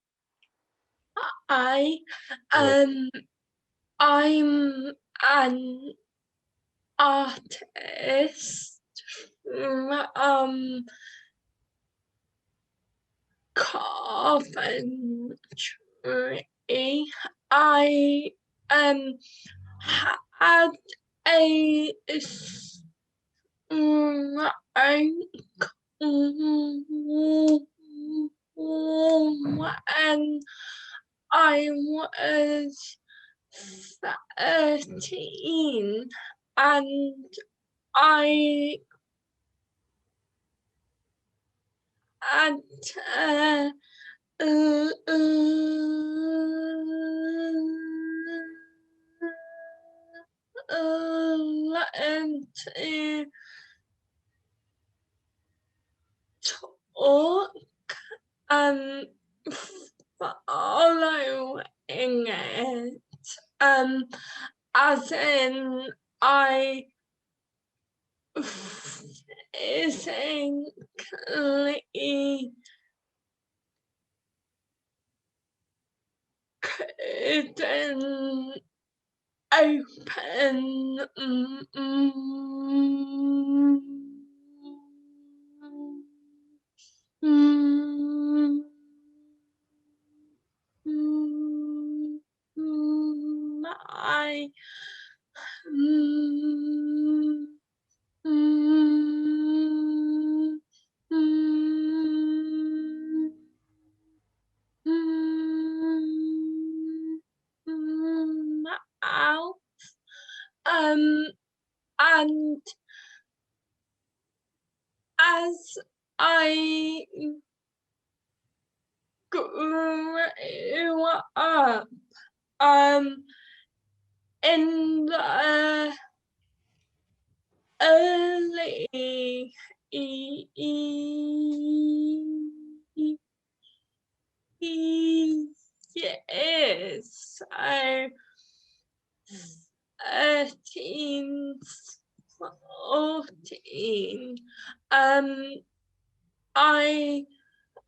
I'm an artist from Coventry. I had a when I was 13, and I had learned to talk following it, as in I physically couldn't open my mouth, and as I grew up, in the early years, so 13, 14, I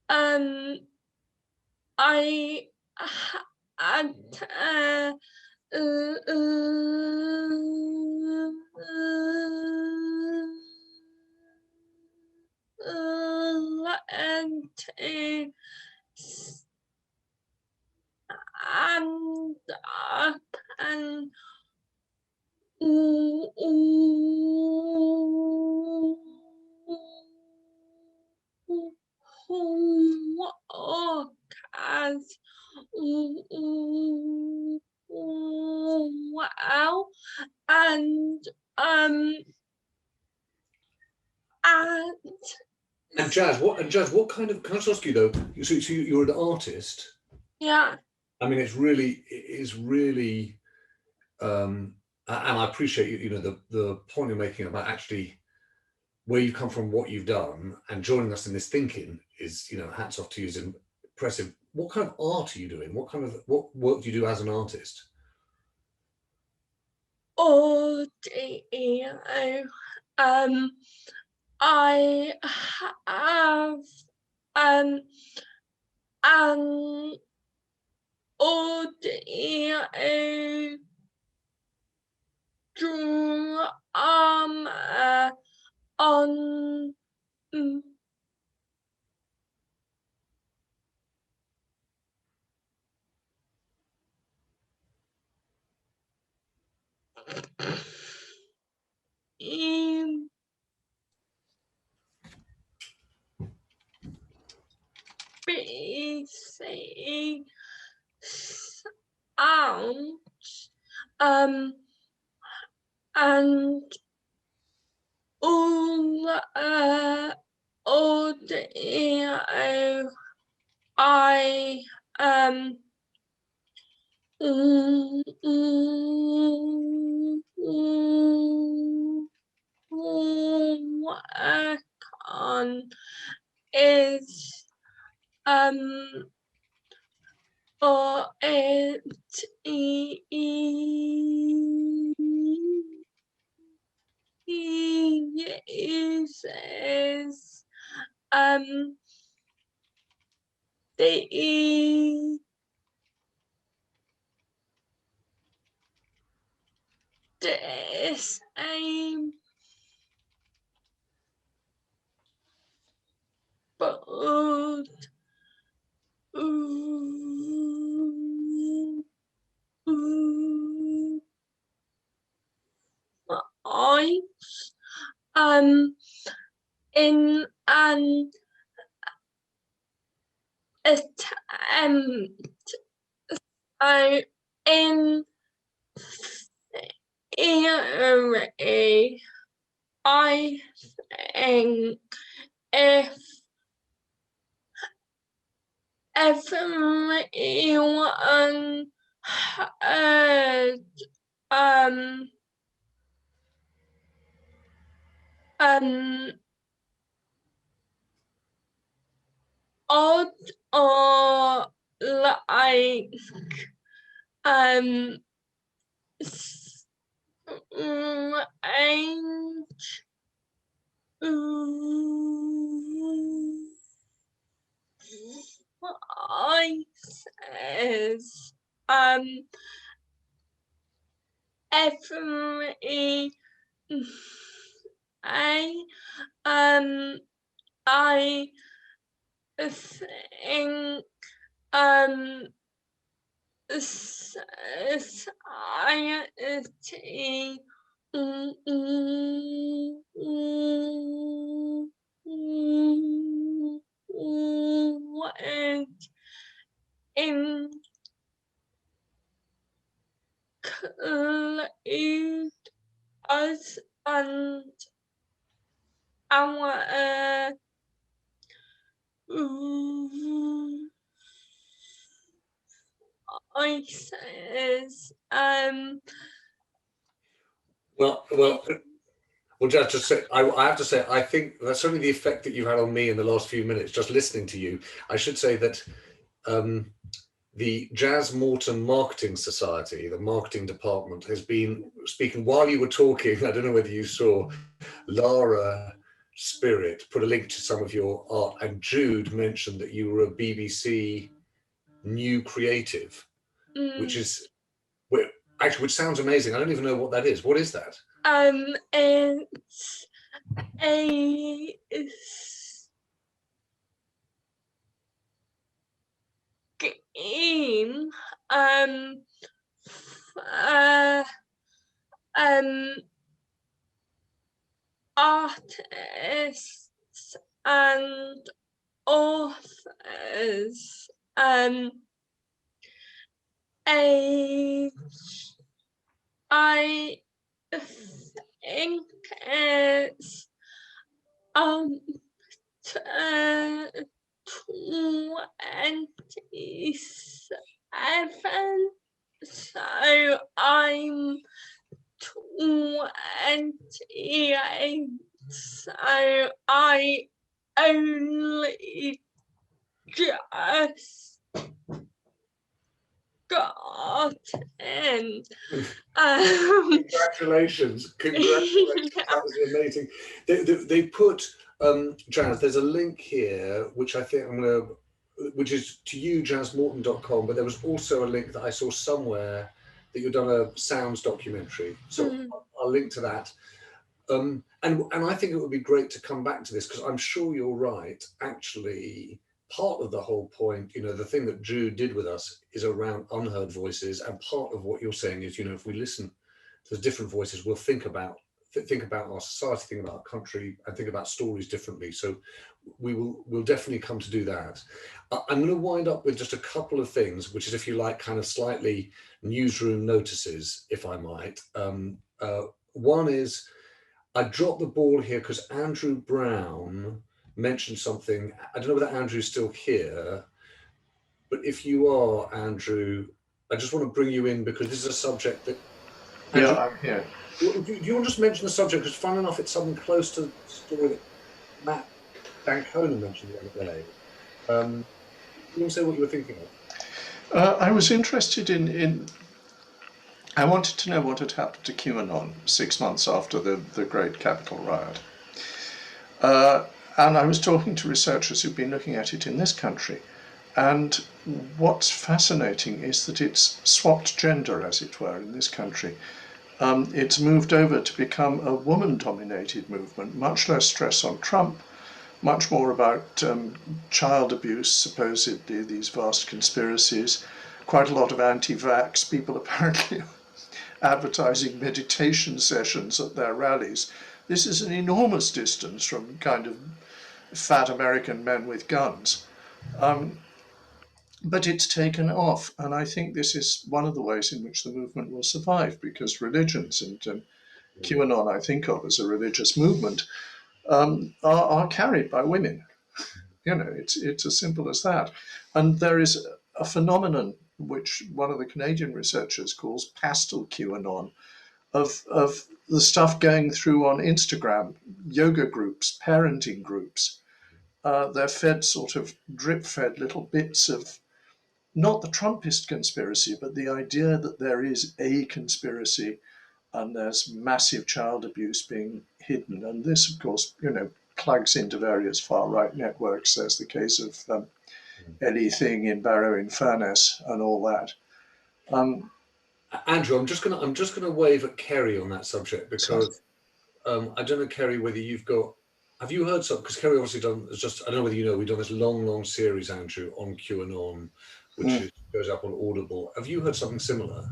had learned to stand up and walk as well, and Jazz, what kind of, can I just ask you though, so you're an artist? yeah. I mean, it is really, and I appreciate the point you're making about actually where you've come from, what you've done, and joining us in this thinking is, hats off to you, is impressive. What kind of art are you doing? What work do you do as an artist? Audio. I have an audio drama on BBC Sounds, and all audio I work on is or it uses the same but I in an attempt so in theory I think if everyone heard odd or like strange voices every I think society would include us and our voices. Well, just to say, I have to say, I think that's certainly the effect that you've had on me in the last few minutes, just listening to you. I should say that the Jazz Morton Marketing Society, the marketing department, has been speaking while you were talking. I don't know whether you saw Lara Spirit put a link to some of your art, and Jude mentioned that you were a BBC new creative, which is actually, which sounds amazing. I don't even know what that is. What is that? It's a scheme artists and authors age I think it's 27, so I'm 28, so I only just got in. Congratulations. That was amazing. They put Jazz, there's a link here which I think which is to you, jazzmorton.com, but there was also a link that I saw somewhere that you've done a sounds documentary, so I'll link to that. And I think it would be great to come back to this, because I'm sure you're right. Actually, part of the whole point, the thing that Jude did with us is around unheard voices, and part of what you're saying is, if we listen to different voices, we'll think about our society, think about our country, and think about stories differently. So we'll definitely come to do that. I'm going to wind up with just a couple of things, which is, if you like, kind of slightly newsroom notices, if I might. One is, I dropped the ball here because Andrew Brown mentioned something. I don't know whether Andrew's still here, But if you are, Andrew, I just want to bring you in because this is a subject that... Andrew, yeah, I'm here. Do you want to just mention the subject? Because fun enough, it's something close to the story that Matt Dancona mentioned the other day. You want to say what you were thinking of? I was interested in I wanted to know what had happened to QAnon 6 months after the great Capitol riot. And I was talking to researchers who've been looking at it in this country. And what's fascinating is that it's swapped gender, as it were, in this country. It's moved over to become a woman-dominated movement, much less stress on Trump, much more about child abuse, supposedly, these vast conspiracies, quite a lot of anti-vax, people apparently advertising meditation sessions at their rallies. This is an enormous distance from kind of fat American men with guns. But it's taken off, and I think this is one of the ways in which the movement will survive, because religions, and QAnon I think of as a religious movement, are carried by women. You know, it's as simple as that. And there is a phenomenon which one of the Canadian researchers calls pastel QAnon, of the stuff going through on Instagram, yoga groups, parenting groups. They're fed sort of drip-fed little bits of not the Trumpist conspiracy, but the idea that there is a conspiracy and there's massive child abuse being hidden. And this, of course, you know, plugs into various far-right networks. There's the case of Ellie Thing in Barrow-in-Furness and all that. Andrew, I'm just gonna wave at Kerry on that subject because I don't know, Kerry, whether have you heard something? Because Kerry obviously I don't know whether you know, we've done this long series, Andrew, on QAnon, which goes up on Audible. Have you heard something similar?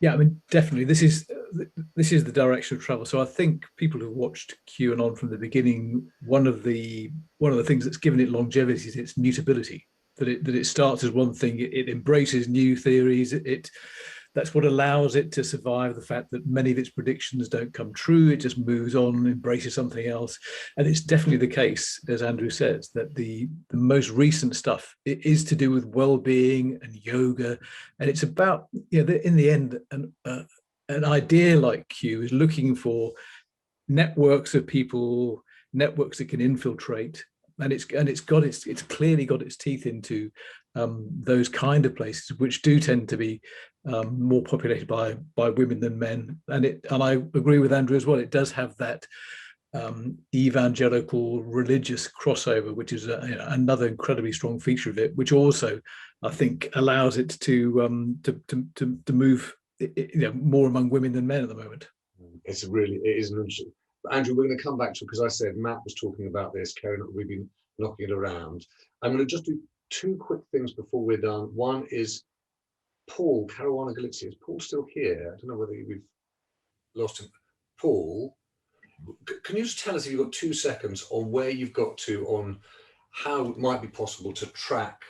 Yeah, I mean, definitely. This is the direction of travel. So I think people who've watched QAnon from the beginning, one of the things that's given it longevity is its mutability. That it starts as one thing, it embraces new theories. That's what allows it to survive the fact that many of its predictions don't come true. It just moves on, embraces something else. And it's definitely the case, as Andrew says, that the most recent stuff is to do with well-being and yoga. And it's about, in the end, an idea like Q is looking for networks of people, networks that can infiltrate. And it's clearly got its teeth into those kind of places, which do tend to be more populated by women than men. And I agree with Andrew as well. It does have that evangelical religious crossover, which is another incredibly strong feature of it, which also I think allows it to move more among women than men at the moment. It is an interesting. Andrew, we're going to come back to it because I said Matt was talking about this, Karen, we've been knocking it around. I'm going to just do two quick things before we're done. One is Paul, Caruana Galizia. Is Paul still here? I don't know whether we've lost him. Paul, can you just tell us, if you've got 2 seconds, on where you've got to on how it might be possible to track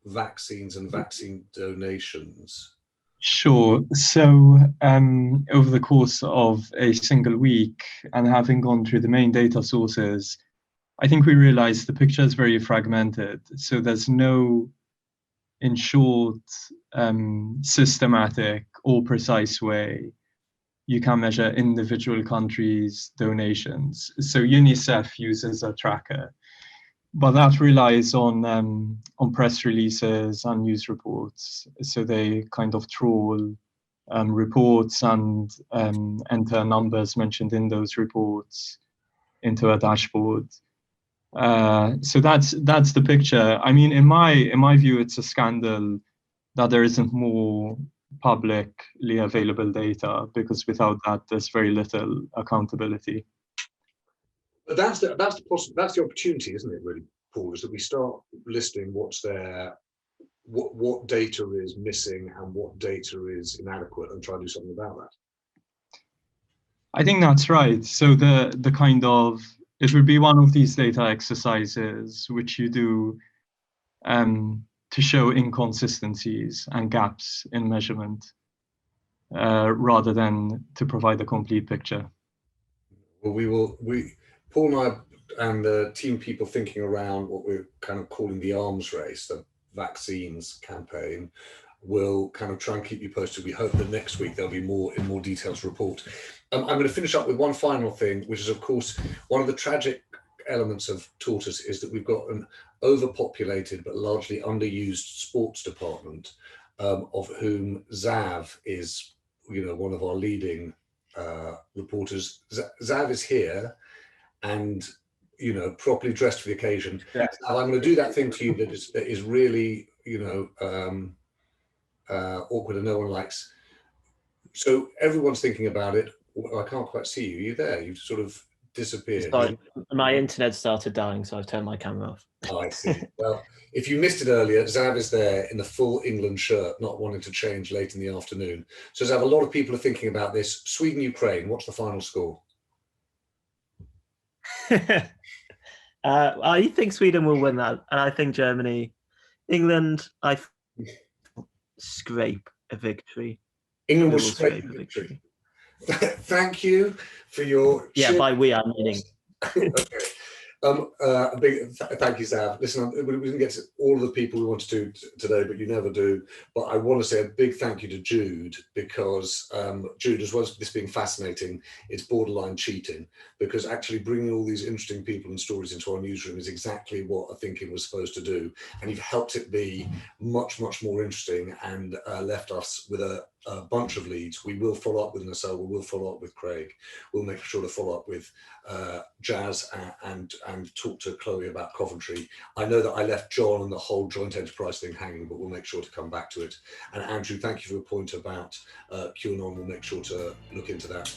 vaccines and vaccine donations? Sure. So over the course of a single week and having gone through the main data sources, I think we realized the picture is very fragmented. So there's no, in short, systematic or precise way you can measure individual countries' donations. So UNICEF uses a tracker, but that relies on press releases and news reports. So they kind of trawl reports and enter numbers mentioned in those reports into a dashboard. So that's the picture. I mean, in my view, it's a scandal that there isn't more publicly available data, because without that, there's very little accountability. But that's the opportunity, isn't it, really, Paul, is that we start listing what's there, what data is missing and what data is inadequate, and try to do something about that. I think that's right. So the kind of, it would be one of these data exercises which you do to show inconsistencies and gaps in measurement, rather than to provide a complete picture. Well, Paul and I and the team people thinking around what we're kind of calling the arms race, the vaccines campaign. We'll kind of try and keep you posted. We hope that next week there'll be more details to report. I'm going to finish up with one final thing, which is, of course, one of the tragic elements of Tortoise is that we've got an overpopulated but largely underused sports department, of whom Zav is, one of our leading reporters. Zav is here and, properly dressed for the occasion. Yeah. I'm going to do that thing to you that is really, awkward and no one likes. So everyone's thinking about it. Well, I can't quite see you. Are you there? You've sort of disappeared. Sorry, my internet started dying, so I've turned my camera off. Oh, I see. Well, if you missed it earlier, Zav is there in the full England shirt, not wanting to change late in the afternoon. So Zav, a lot of people are thinking about this. Sweden, Ukraine, what's the final score? I think Sweden will win that, and I think Germany. England, I scrape a victory. England will scrape a victory. Thank you for your... Yeah, by we, I'm meaning. Okay. A big thank you, Zav. Listen, we didn't get to all of the people we want to do today, but you never do. But I want to say a big thank you to Jude, because Jude, as well as this being fascinating, it's borderline cheating, because actually bringing all these interesting people and stories into our newsroom is exactly what I think it was supposed to do. And you've helped it be much, much more interesting, and left us with a bunch of leads. We will follow up with Nacelle, we will follow up with Craig, we'll make sure to follow up with Jazz and talk to Chloe about Coventry. I know that I left John and the whole joint enterprise thing hanging, but we'll make sure to come back to it. And Andrew, thank you for your point about QAnon. We'll make sure to look into that.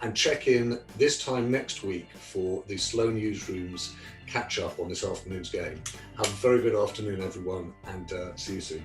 And check in this time next week for the Slow Newsroom's catch up on this afternoon's game. Have a very good afternoon, everyone, and see you soon.